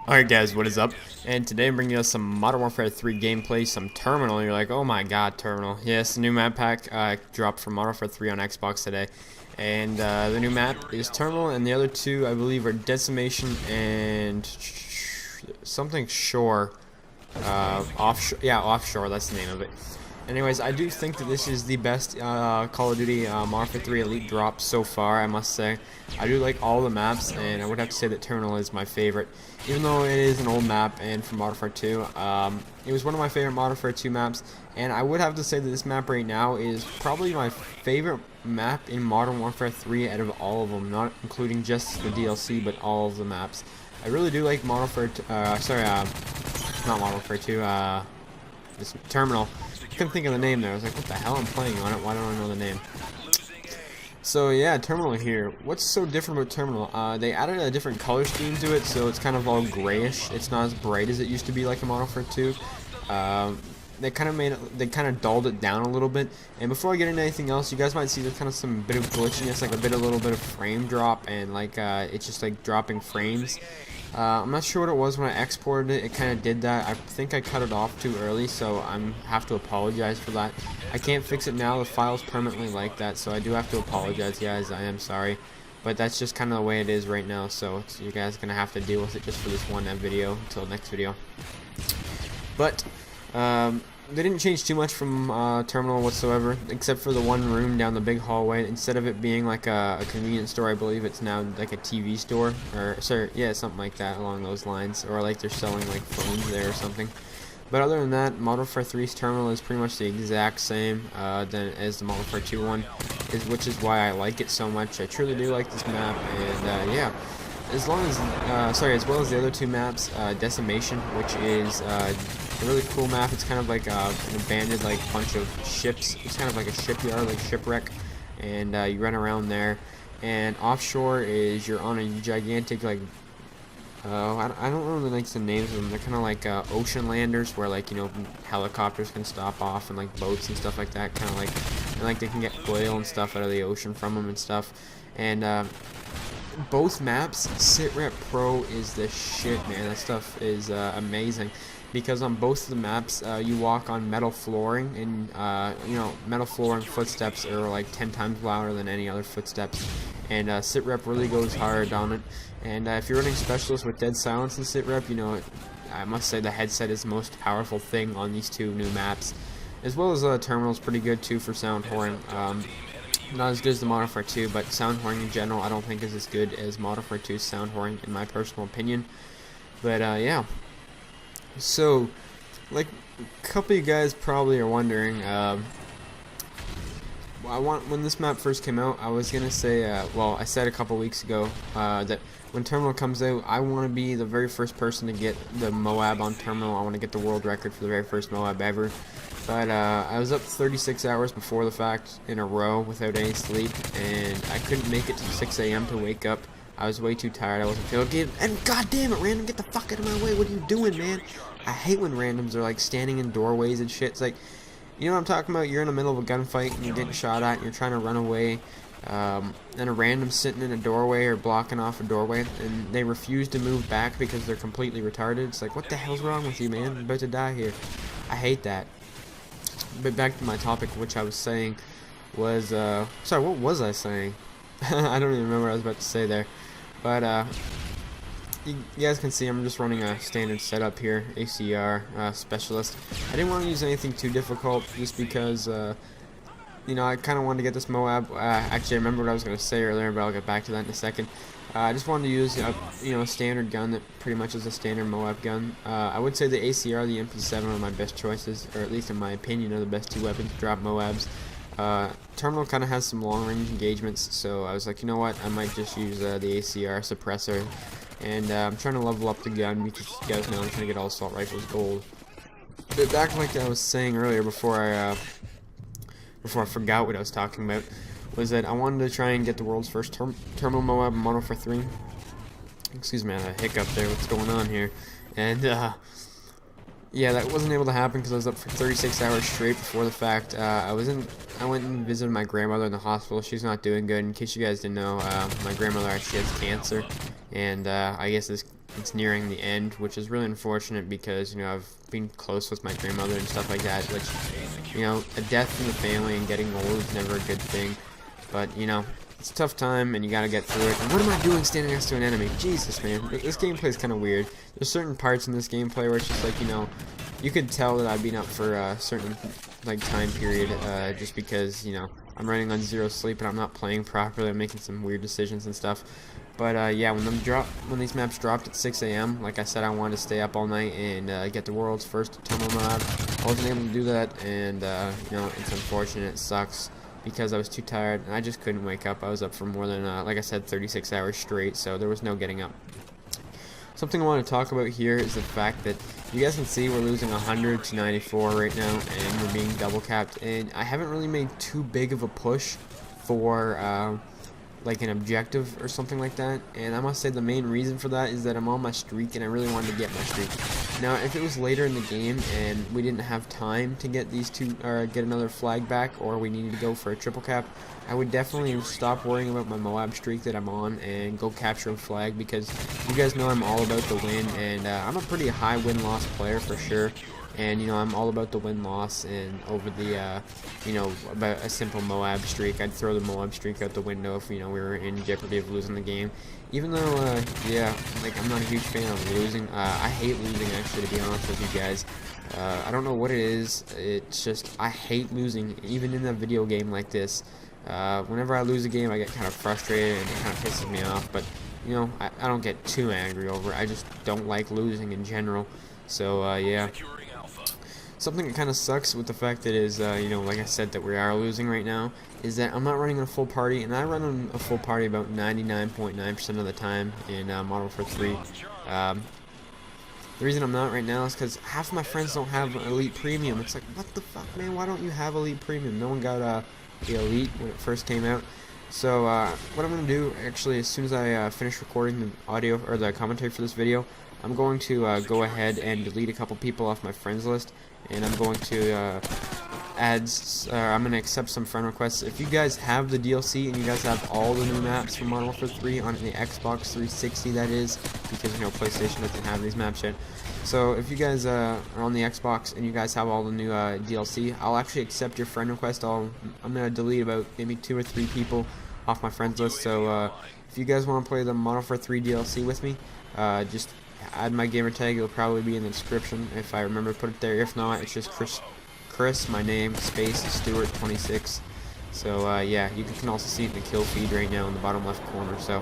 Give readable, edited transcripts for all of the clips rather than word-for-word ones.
Alright guys, what is up? And today I'm bringing us some Modern Warfare 3 gameplay, some Terminal. You're like, oh my god, Terminal. Yes, the new map pack dropped from Modern Warfare 3 on Xbox today. And the new map is Terminal, and the other two, I believe, are Decimation and something Shore. Offshore, yeah, Offshore, that's the name of it. Anyways, I do think that this is the best Call of Duty Modern Warfare 3 Elite drop so far, I must say. I do like all the maps, and I would have to say that Terminal is my favorite. Even though it is an old map and from Modern Warfare 2, it was one of my favorite Modern Warfare 2 maps, and I would have to say that this map right now is probably my favorite map in Modern Warfare 3 out of all of them, not including just the DLC, but all of the maps. I really do like Modern Warfare, not Modern Warfare 2, this Terminal. I couldn't think of the name there. I was like, what the hell? I'm playing on it. Why don't I know the name? So yeah, Terminal here. What's so different about Terminal? They added a different color scheme to it, so it's kind of all grayish. It's not as bright as it used to be like in Modern Warfare 2. They kind of dulled it down a little bit. And before I get into anything else, you guys might see there's kind of some bit of glitchiness, like a little bit of frame drop, and like it's just like dropping frames. I'm not sure what it was when I exported it. It kind of did that. I think I cut it off too early, so I have to apologize for that. I can't fix it now. The file's permanently like that, so I do have to apologize, guys. I am sorry. But that's just kind of the way it is right now, so you guys are going to have to deal with it just for this one video until next video. But they didn't change too much from Terminal whatsoever, except for the one room down the big hallway. Instead of it being like a convenience store, I believe it's now like a TV store, or sorry, yeah, something like that along those lines, or like they're selling like phones there or something. But other than that, Modern Warfare 3's Terminal is pretty much the exact same as the Modern Warfare 2 one, which is why I like it so much. I truly do like this map, and yeah. As well as the other two maps, Decimation, which is a really cool map. It's kind of like an abandoned like bunch of ships. It's kind of like a shipyard, like shipwreck, and you run around there. And Offshore is you're on a gigantic like I don't know the names of them. They're kind of like ocean landers, where like helicopters can stop off and like boats and stuff like that. Kind of like they can get oil and stuff out of the ocean from them and stuff. And both maps, SITREP Pro is the shit, man. That stuff is amazing, because on both of the maps you walk on metal flooring, and metal flooring footsteps are like 10 times louder than any other footsteps, and SITREP really goes hard on it. And if you're running Specialist with dead silence in SITREP, I must say the headset is the most powerful thing on these two new maps, as well as Terminal's pretty good too for sound horn. Not as good as the Modern Warfare 2, but sound horn in general I don't think is as good as Modern Warfare 2's sound horn in my personal opinion. But yeah, so like a couple of you guys probably are wondering, when this map first came out, I was gonna say, well, I said a couple weeks ago that when Terminal comes out, I want to be the very first person to get the MOAB on Terminal. I want to get the world record for the very first MOAB ever. But I was up 36 hours before the fact in a row without any sleep, and I couldn't make it to 6 a.m. to wake up. I was way too tired. I wasn't feeling good. And goddamn it, random, get the fuck out of my way. What are you doing, man? I hate when randoms are like standing in doorways and shit. It's like, you know what I'm talking about? You're in the middle of a gunfight and you're getting shot at and you're trying to run away. And a random sitting in a doorway or blocking off a doorway, and they refuse to move back because they're completely retarded. It's like, what the hell's wrong with you, man? I'm about to die here. I hate that. But back to my topic, which I was saying was, sorry, what was I saying? I don't even remember what I was about to say there. But, you guys can see I'm just running a standard setup here, ACR, Specialist. I didn't want to use anything too difficult, just because, I kind of wanted to get this MOAB. Actually, I remember what I was going to say earlier, but I'll get back to that in a second. I just wanted to use a standard gun that pretty much is a standard MOAB gun. I would say the ACR, the MP7 are my best choices, or at least in my opinion are the best two weapons to drop MOABs. Terminal kind of has some long range engagements, so I was like, you know what, I might just use the ACR suppressor. And I'm trying to level up the gun, because you guys know I'm trying to get all assault rifles gold. But back like I was saying earlier, before I forgot what I was talking about, was that I wanted to try and get the world's first Terminal MOAB in Modern Warfare 3. Excuse me, I had a hiccup there, what's going on here? And yeah, that wasn't able to happen because I was up for 36 hours straight before the fact. I went and visited my grandmother in the hospital. She's not doing good. In case you guys didn't know, my grandmother actually has cancer, and I guess this it's nearing the end, which is really unfortunate because, you know, I've been close with my grandmother and stuff like that, which, you know, a death in the family and getting old is never a good thing. But, you know, it's a tough time and you gotta get through it. And what am I doing standing next to an enemy? Jesus, man. This gameplay is kind of weird. There's certain parts in this gameplay where it's just like, you know, you could tell that I've been up for a certain, like, time period, just because, you know, I'm running on 0 sleep and I'm not playing properly. I'm making some weird decisions and stuff. But yeah, when these maps dropped at 6 a.m., like I said, I wanted to stay up all night and get the world's first terminal MOAB. I wasn't able to do that, and you know, it's unfortunate. It sucks because I was too tired and I just couldn't wake up. I was up for more than, like I said, 36 hours straight, so there was no getting up. Something I want to talk about here is the fact that you guys can see we're losing 100 to 94 right now, and we're being double capped. And I haven't really made too big of a push for like an objective or something like that, and I must say the main reason for that is that I'm on my streak and I really wanted to get my streak. Now if it was later in the game and we didn't have time to get these two or get another flag back, or we needed to go for a triple cap, I would definitely stop worrying about my MOAB streak that I'm on and go capture a flag, because you guys know I'm all about the win, and I'm a pretty high win-loss player for sure. And, you know, I'm all about the win-loss and over the, you know, about a simple MOAB streak. I'd throw the MOAB streak out the window if, you know, we were in jeopardy of losing the game. Even though, yeah, like, I'm not a huge fan of losing. I hate losing, actually, to be honest with you guys. I don't know what it is. It's just, I hate losing, even in a video game like this. Whenever I lose a game, I get kind of frustrated and it kind of pisses me off. But, you know, I don't get too angry over it. I just don't like losing in general. So, yeah. Something that kind of sucks with the fact that is, you know, like I said, that we are losing right now, is that I'm not running a full party, and I run on a full party about 99.9% of the time in Modern Warfare 3. The reason I'm not right now is because half of my friends don't have Elite Premium. It's like, what the fuck, man? Why don't you have Elite Premium? No one got the Elite when it first came out. So what I'm going to do, actually, as soon as I finish recording the audio or the commentary for this video, I'm going to go ahead and delete a couple people off my friends list, and I'm going to I'm going to accept some friend requests. If you guys have the DLC and you guys have all the new maps from Modern Warfare 3 on the Xbox 360, that is, because, you know, PlayStation doesn't have these maps yet. So if you guys are on the Xbox and you guys have all the new DLC, I'll actually accept your friend request. I'm going to delete about maybe 2 or 3 people off my friends list. So if you guys want to play the Modern Warfare 3 DLC with me, just add my gamer tag. It'll probably be in the description if I remember to put it there. If not, it's just Chris, my name, space Stewart 26. So yeah, you can also see it in the kill feed right now in the bottom left corner. So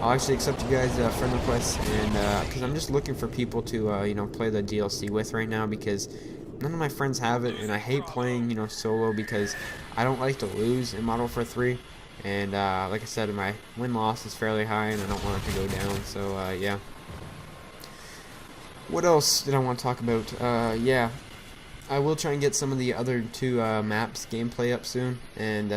I'll actually accept you guys friend requests, and because I'm just looking for people to you know, play the DLC with right now, because none of my friends have it, and I hate playing, you know, solo, because I don't like to lose in Modern Warfare 3. And like I said, my win-loss is fairly high, and I don't want it to go down. So yeah. What else did I want to talk about? Yeah, I will try and get some of the other 2 maps gameplay up soon, and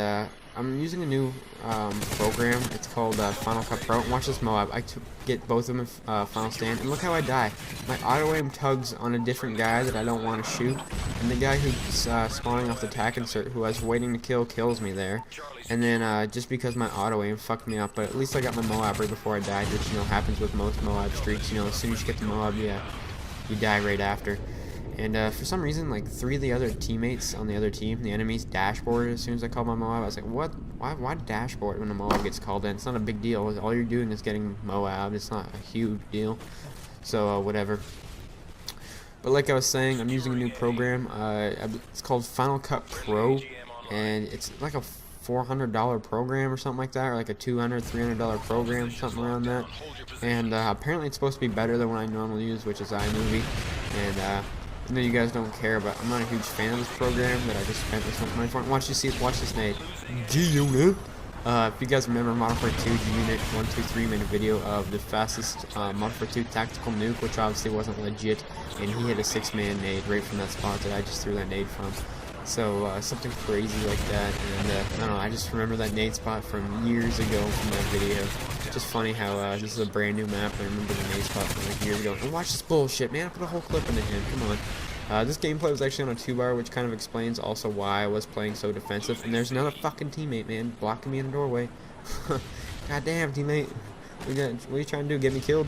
I'm using a new program. It's called Final Cut Pro. And watch this MOAB. I get both of them in Final Stand, and look how I die. My auto-aim tugs on a different guy that I don't want to shoot, and the guy who's spawning off the tac insert, who I was waiting to kill, kills me there. And then just because my auto-aim fucked me up, but at least I got my MOAB right before I died, which, you know, happens with most MOAB streaks. You know, as soon as you get the MOAB, yeah, you die right after. And for some reason, like 3 of the other teammates on the other team, the enemy's dashboard, as soon as I called my MOAB, I was like, what? Why dashboard when a MOAB gets called in? It's not a big deal. All you're doing is getting MOAB. It's not a huge deal. So whatever. But like I was saying, I'm using a new program. It's called Final Cut Pro, and it's like a $400 program or something like that, or like a $200, $300 program, something around that. And apparently it's supposed to be better than what I normally use, which is iMovie. And I know you guys don't care, but I'm not a huge fan of this program that I just spent this much money for. Watch this nade. G-Unit. If you guys remember, Modern Warfare 2 G-Unit 123 made a video of the fastest Modern Warfare 2 tactical nuke, which obviously wasn't legit, and he hit a 6-man nade right from that spot that I just threw that nade from. So something crazy like that, and I don't know, I just remember that nade spot from years ago from that video. Just funny how this is a brand new map, and I remember the nade spot from like years ago. And watch this bullshit, man, I put a whole clip into him, come on. This gameplay was actually on a 2-bar, which kind of explains also why I was playing so defensive. And there's another fucking teammate, man, blocking me in the doorway. God damn, teammate. What are you trying to do, get me killed?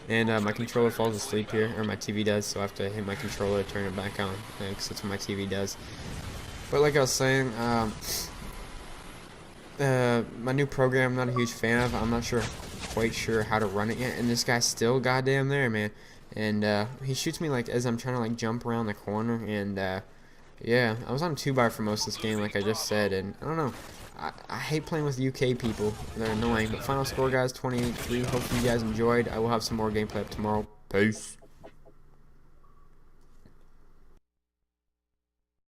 And my controller falls asleep here, or my TV does, so I have to hit my controller to turn it back on, because that's what my TV does. But like I was saying, my new program I'm not a huge fan of. I'm not quite sure how to run it yet, and this guy's still goddamn there, man. And he shoots me like as I'm trying to like jump around the corner, and yeah, I was on 2x for most of this game, like I just said, and I don't know. I hate playing with UK people. They're annoying. But final score, guys, 28-3. Hopefully you guys enjoyed. I will have some more gameplay up tomorrow. Peace.